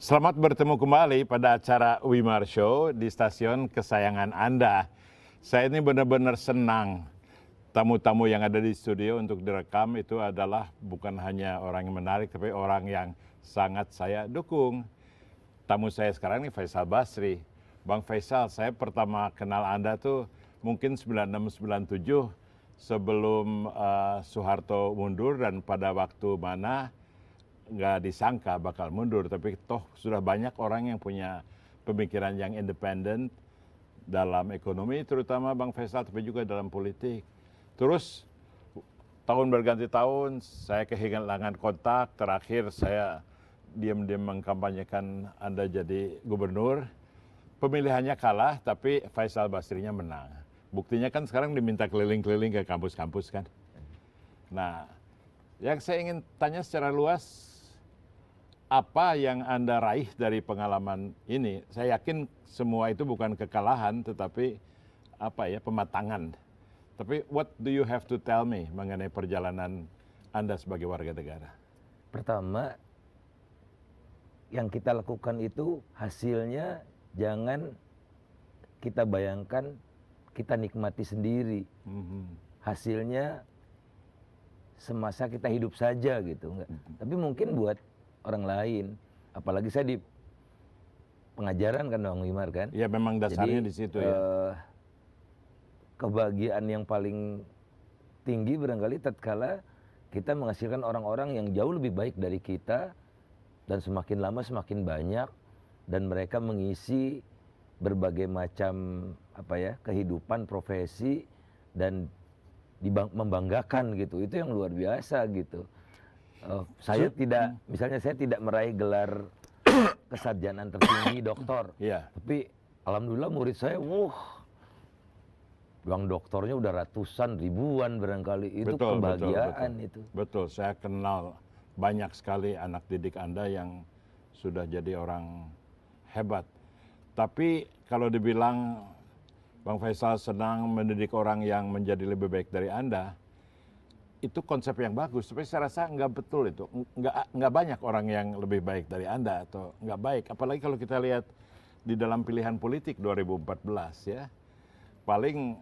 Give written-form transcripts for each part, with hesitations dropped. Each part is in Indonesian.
Selamat bertemu kembali pada acara Wimar Show di stasiun kesayangan Anda. Saya ini benar-benar senang tamu-tamu yang ada di studio untuk direkam itu adalah bukan hanya orang yang menarik, tapi orang yang sangat saya dukung. Tamu saya sekarang ini Faisal Basri. Bang Faisal, saya pertama kenal Anda tuh mungkin 96-97 sebelum Soeharto mundur, dan pada waktu mana nggak disangka bakal mundur, tapi toh sudah banyak orang yang punya pemikiran yang independen dalam ekonomi, terutama Bang Faisal, tapi juga dalam politik. Terus tahun berganti tahun, saya kehilangan kontak, terakhir saya diam-diam mengkampanyekan Anda jadi gubernur. Pemilihannya kalah, tapi Faisal Basrinya menang. Buktinya kan sekarang diminta keliling-keliling ke kampus-kampus kan. Nah, yang saya ingin tanya secara luas, apa yang Anda raih dari pengalaman ini? Saya yakin semua itu bukan kekalahan, tetapi pematangan. Tapi what do you have to tell me mengenai perjalanan Anda sebagai warga negara? Pertama, yang kita lakukan itu hasilnya jangan kita bayangkan, kita nikmati sendiri. Hasilnya semasa kita hidup saja gitu, enggak. Tapi mungkin buat orang lain, apalagi saya di pengajaran kan Bang Wimar kan. Ya memang dasarnya di situ ya. Kebahagiaan yang paling tinggi barangkali tatkala kita menghasilkan orang-orang yang jauh lebih baik dari kita, dan semakin lama semakin banyak, dan mereka mengisi berbagai macam kehidupan, profesi, dan membanggakan gitu. Itu yang luar biasa gitu. Saya tidak meraih gelar kesarjanaan tertinggi doktor, tapi alhamdulillah murid saya, ruang doktornya udah ratusan, ribuan barangkali. Itu kebahagiaan. Itu betul. Saya kenal banyak sekali anak didik Anda yang sudah jadi orang hebat. Tapi kalau dibilang Bang Faisal senang mendidik orang yang menjadi lebih baik dari Anda, itu konsep yang bagus, tapi saya rasa nggak betul itu. Nggak banyak orang yang lebih baik dari Anda, atau nggak baik. Apalagi kalau kita lihat di dalam pilihan politik 2014 ya. Paling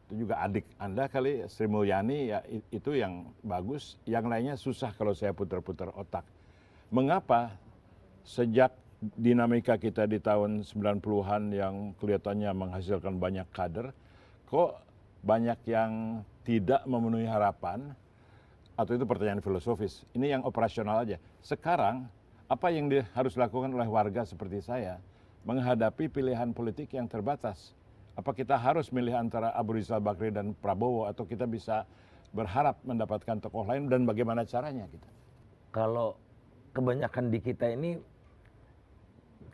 itu juga adik Anda kali, Sri Mulyani, ya itu yang bagus. Yang lainnya susah kalau saya putar-putar otak. Mengapa sejak dinamika kita di tahun 90-an yang kelihatannya menghasilkan banyak kader, kok banyak yang tidak memenuhi harapan? Atau itu pertanyaan filosofis. Ini yang operasional aja. Sekarang, apa yang harus dilakukan oleh warga seperti saya menghadapi pilihan politik yang terbatas? Apa kita harus milih antara Abu Rizal Bakri dan Prabowo, atau kita bisa berharap mendapatkan tokoh lain, dan bagaimana caranya kita? Kalau kebanyakan di kita ini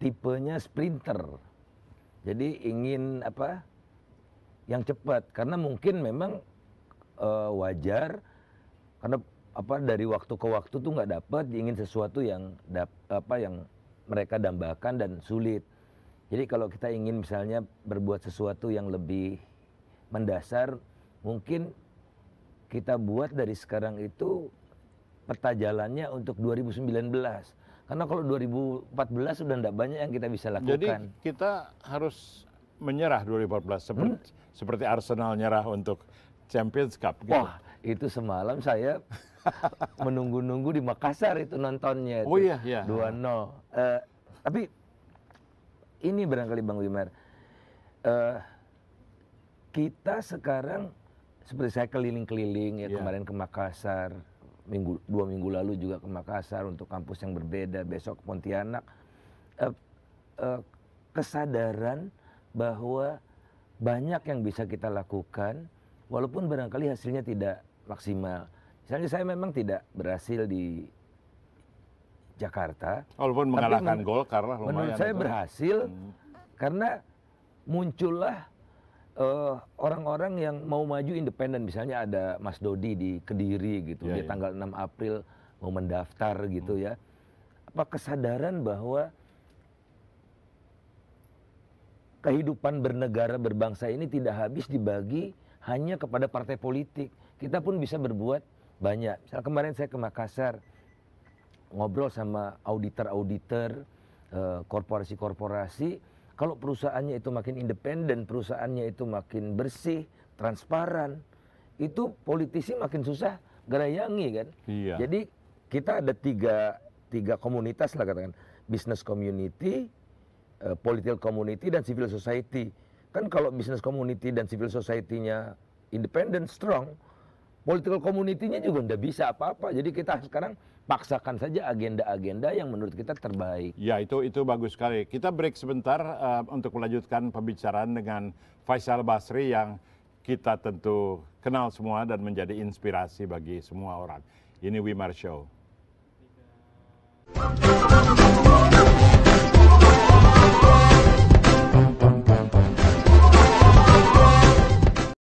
tipenya sprinter. Jadi ingin yang cepat, karena mungkin memang wajar, karena dari waktu ke waktu tuh nggak dapat, ingin sesuatu yang yang mereka dambakan dan sulit. Jadi kalau kita ingin misalnya berbuat sesuatu yang lebih mendasar, mungkin kita buat dari sekarang itu peta jalannya untuk 2019. Karena kalau 2014 sudah tidak banyak yang kita bisa lakukan. Jadi kita harus menyerah 2014 seperti Arsenal nyerah untuk Champions Cup gitu. Wah, itu semalam saya menunggu-nunggu di Makassar itu nontonnya. Oh iya, iya. 2-0. Tapi ini barangkali Bang Wimar, kita sekarang seperti saya keliling-keliling ya, kemarin ke Makassar, 2 minggu lalu juga ke Makassar untuk kampus yang berbeda, besok ke Pontianak. Kesadaran bahwa banyak yang bisa kita lakukan, walaupun barangkali hasilnya tidak maksimal. Misalnya saya memang tidak berhasil di Jakarta. Walaupun mengalahkan Golkar lah lumayan. Menurut saya berhasil karena muncullah orang-orang yang mau maju independen. Misalnya ada Mas Dodi di Kediri gitu, dia tanggal 6 April mau mendaftar gitu ya. Apa kesadaran bahwa kehidupan bernegara berbangsa ini tidak habis dibagi hanya kepada partai politik. Kita pun bisa berbuat banyak. Misal kemarin saya ke Makassar, ngobrol sama auditor-auditor, korporasi-korporasi, kalau perusahaannya itu makin independen, perusahaannya itu makin bersih, transparan, itu politisi makin susah gerayangi kan. Iya. Jadi kita ada tiga komunitas lah katakan, business community, political community, dan civil society. Kan kalau business community dan civil society-nya independent, strong, political community-nya juga nggak bisa apa-apa. Jadi kita sekarang paksakan saja agenda-agenda yang menurut kita terbaik. Ya, itu bagus sekali. Kita break sebentar untuk melanjutkan pembicaraan dengan Faisal Basri yang kita tentu kenal semua dan menjadi inspirasi bagi semua orang. Ini Wimar Show.